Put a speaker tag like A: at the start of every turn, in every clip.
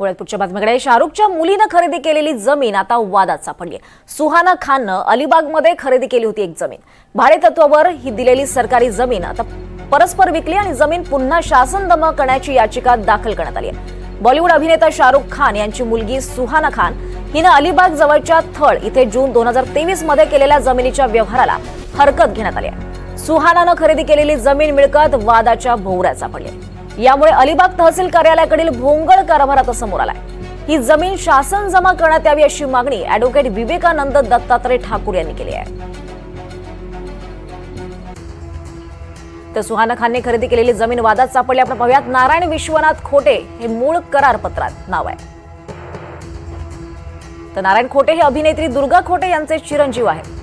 A: पुढच्या बातमीकडे शाहरुखच्या मुलीने खरेदी केलेली जमीन आता वादात सापडली। सुहाना खाननं अलिबागमध्ये खरेदी केली होती एक जमीन। भाडेतत्वावर ही दिलेली सरकारी जमीन आता परस्पर विकली आणि जमीन पुन्हा शासन जमा करण्याची याचिका दाखल करण्यात आली आहे। बॉलिवूड अभिनेता शाहरुख खान यांची मुलगी सुहाना खान हिने अलिबाग जवळच्या थळ इथे जून 2023 मध्ये केलेल्या जमिनीच्या व्यवहाराला हरकत घेण्यात आली आहे। सुहानानं खरेदी केलेली जमीन मिळकत वादाच्या भोवऱ्यात सापडली। यामुळे अलिबाग तहसील कार्यालयाकडील भोंगळ कारभार आता समोर आलाय। ही जमीन शासन जमा करण्यात यावी अशी मागणी ॲडव्होकेट विवेकानंद दत्तात्रय ठाकूर यांनी केली आहे। तर सुहाना खानने खरेदी केलेली जमीन वादात सापडली। आपण पाहूयात, नारायण विश्वनाथ खोटे हे मूळ करारपत्रात नाव आहे। तर नारायण खोटे हे अभिनेत्री दुर्गा खोटे यांचे चिरंजीव आहेत।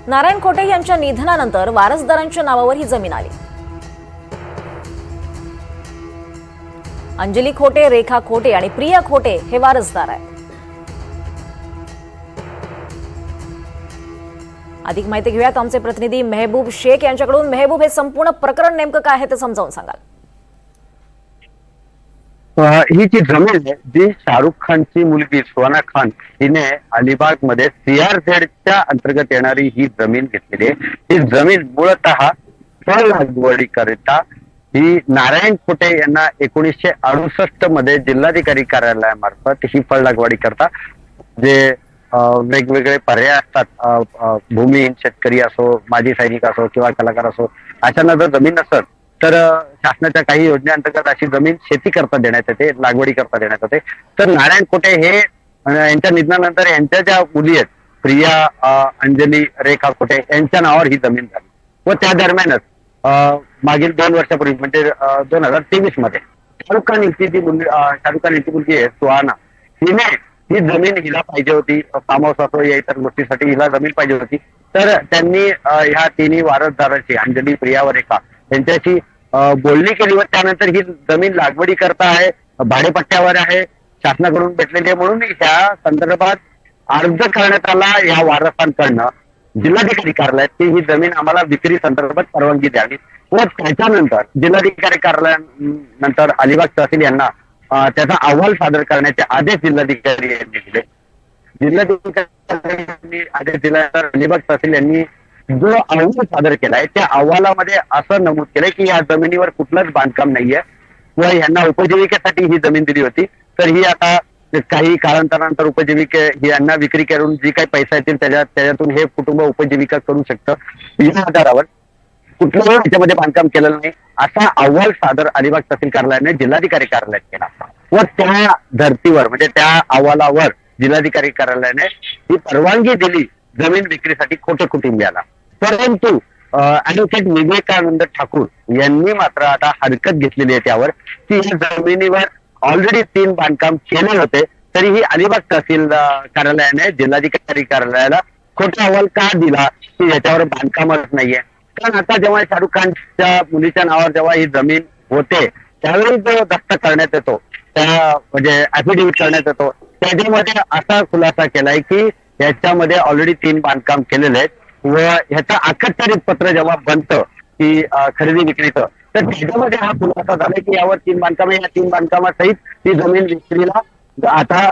A: नारायण खोटे यांच्या निधनानंतर वारसदारांच्या नावावर ही जमीन आली। अंजली खोटे, रेखा खोटे आणि प्रिया खोटे हे वारसदार आहेत। अधिक माहिती घेऊयात आमचे प्रतिनिधी मेहबूब शेख यांच्याकडून। मेहबूब, हे संपूर्ण प्रकरण नेमकं काय आहे ते समजावून सांगाल?
B: ही जी जमीन आहे जी शाहरुख खानची मुलगी सुहाना खान हिने अलिबाग मध्ये CRZच्या अंतर्गत येणारी ही जमीन घेतलेली आहे। ही जमीन मूळतः फळ लागवडीकरिता ही नारायण खोटे यांना 1968 मध्ये जिल्हाधिकारी कार्यालयामार्फत ही फळ लागवडी करता जे वेगवेगळे पर्याय असतात, भूमिहीन शेतकरी असो, माजी सैनिक असो किंवा कलाकार असो, अशांना जर जमीन नसत तर शासनाच्या काही योजनेअंतर्गत अशी जमीन शेती करता देण्यात येते, लागवडी करता देण्यात येते। तर नारायण खोटे हे यांच्या निधनानंतर यांच्या ज्या मुली आहेत प्रिया, अंजली, रेखा खोटे यांच्या नावावर ही जमीन झाली व त्या दरम्यानच मागील 2 वर्षापूर्वी म्हणजे 2023 मध्ये शाहरुख खान यांची मुलगी आहे सुहाना, हिने ही जमीन हिला पाहिजे होती, फार्म हाऊस असो या इतर गोष्टीसाठी हिला जमीन पाहिजे होती। तर त्यांनी ह्या तिन्ही वारसदारांची अंजली, प्रिया व रेखा यांच्याशी बोलणी केली व त्यानंतर ही जमीन लागवडी करता आहे, भाडेपट्ट्यावर आहे, शासनाकडून भेटलेली आहे, म्हणून ह्या संदर्भात अर्ज करण्यात आला या वारसांकडनं जिल्हाधिकारी कार्यालयात की ही जमीन आम्हाला विक्री संदर्भात परवानगी द्यावी व त्याच्यानंतर जिल्हाधिकारी कार्यालयानंतर अलिबाग तहसील यांना त्याचा अहवाल सादर करण्याचे आदेश जिल्हाधिकारी यांनी दिले। जिल्हाधिकारी आदेश दिल्यानंतर अलिबाग तहसील यांनी जो अहवाल सादर केलाय त्या अहवालामध्ये असं नमूद केलंय की या जमिनीवर कुठलंच बांधकाम नाहीये व यांना उपजीविकेसाठी ही जमीन दिली होती। तर ही आता काही कालांतरानंतर उपजीविके यांना विक्री करून जी काही पैसा येतील त्याच्यातून हे कुटुंब उपजीविका करू शकतं। या आधारावर कुठल्याही याच्यामध्ये बांधकाम केलेलं नाही असा अहवाल सादर अलिबाग तहसील कार्यालयाने जिल्हाधिकारी कार्यालयात केला व त्या धर्तीवर म्हणजे त्या अहवालावर जिल्हाधिकारी कार्यालयाने ही परवानगी दिली जमीन विक्रीसाठी खोटे कुटुंबियाला। परंतु ॲडव्होकेट विवेकानंद ठाकूर यांनी मात्र आता हरकत घेतलेली आहे त्यावर की या जमिनीवर ऑलरेडी 3 बांधकाम केले होते, तरीही अलिबाग तहसील कार्यालयाने जिल्हाधिकारी कार्यालयाला खोटा अहवाल का दिला की याच्यावर बांधकामच नाहीये। कारण आता जेव्हा शाहरुख खानच्या मुलीच्या नावावर जेव्हा ही जमीन होते त्यावेळी जो दस्त करण्यात येतो त्या म्हणजे ऍफिडेव्हिट करण्यात येतो त्याच्यामध्ये असा खुलासा केलाय की याच्यामध्ये ऑलरेडी 3 बांधकाम केलेले आहेत व ह्याचं अखत्यारीत पत्र जेव्हा बनतं की खरेदी विक्रीचं तर त्याच्यामध्ये हा खुलासा झाला की यावर 3 बांधकाम या 3 बांधकामासहित ही जमीन विक्रीला आता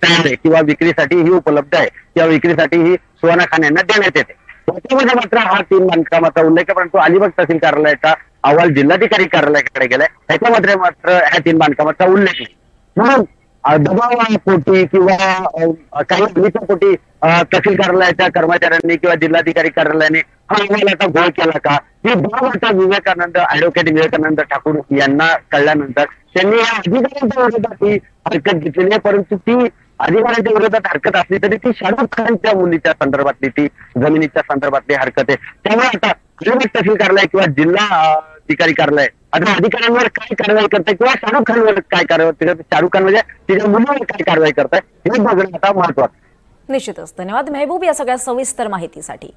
B: तयार आहे किंवा विक्रीसाठी ही उपलब्ध आहे किंवा विक्रीसाठी ही सुहाना खान यांना देण्यात येते। त्याच्यामध्ये मात्र हा 3 बांधकामाचा उल्लेख आहे, परंतु अलिबाग तहसील कार्यालयाचा अहवाल जिल्हाधिकारी कार्यालयाकडे गेलाय त्याच्यामध्ये मात्र ह्या 3 बांधकामाचा उल्लेख नाही। म्हणून दबावापोटी किंवा काही पोटी तहसील कार्यालयाच्या कर्मचाऱ्यांनी किंवा जिल्हाधिकारी कार्यालयाने हा अहवालाचा घोळ केला का ही बाब आता ॲडव्होकेट विवेकानंद ठाकूर यांना कळल्यानंतर त्यांनी या अधिकाऱ्यांच्या विरोधात ही हरकत घेतलेली आहे। परंतु ती अधिकाऱ्यांच्या विरोधात हरकत असली तरी ती शाहरुख खानच्या मुलीच्या संदर्भातली ती जमिनीच्या संदर्भातली हरकत आहे। त्यामुळे आता अलिबाग तहसील कार्यालय किंवा जिल्हा अधिकारी कार्यालय आता अधिकाऱ्यांवर काय कारवाई करताय किंवा शाहरुख खानवर काय कारवाई, शाहरुख खान म्हणजे तिच्या मुलीवर काय कारवाई करताय हे बघणं आता महत्वाचं।
A: निश्चितच। धन्यवाद मेहबूब या सगळ्या सविस्तर माहितीसाठी।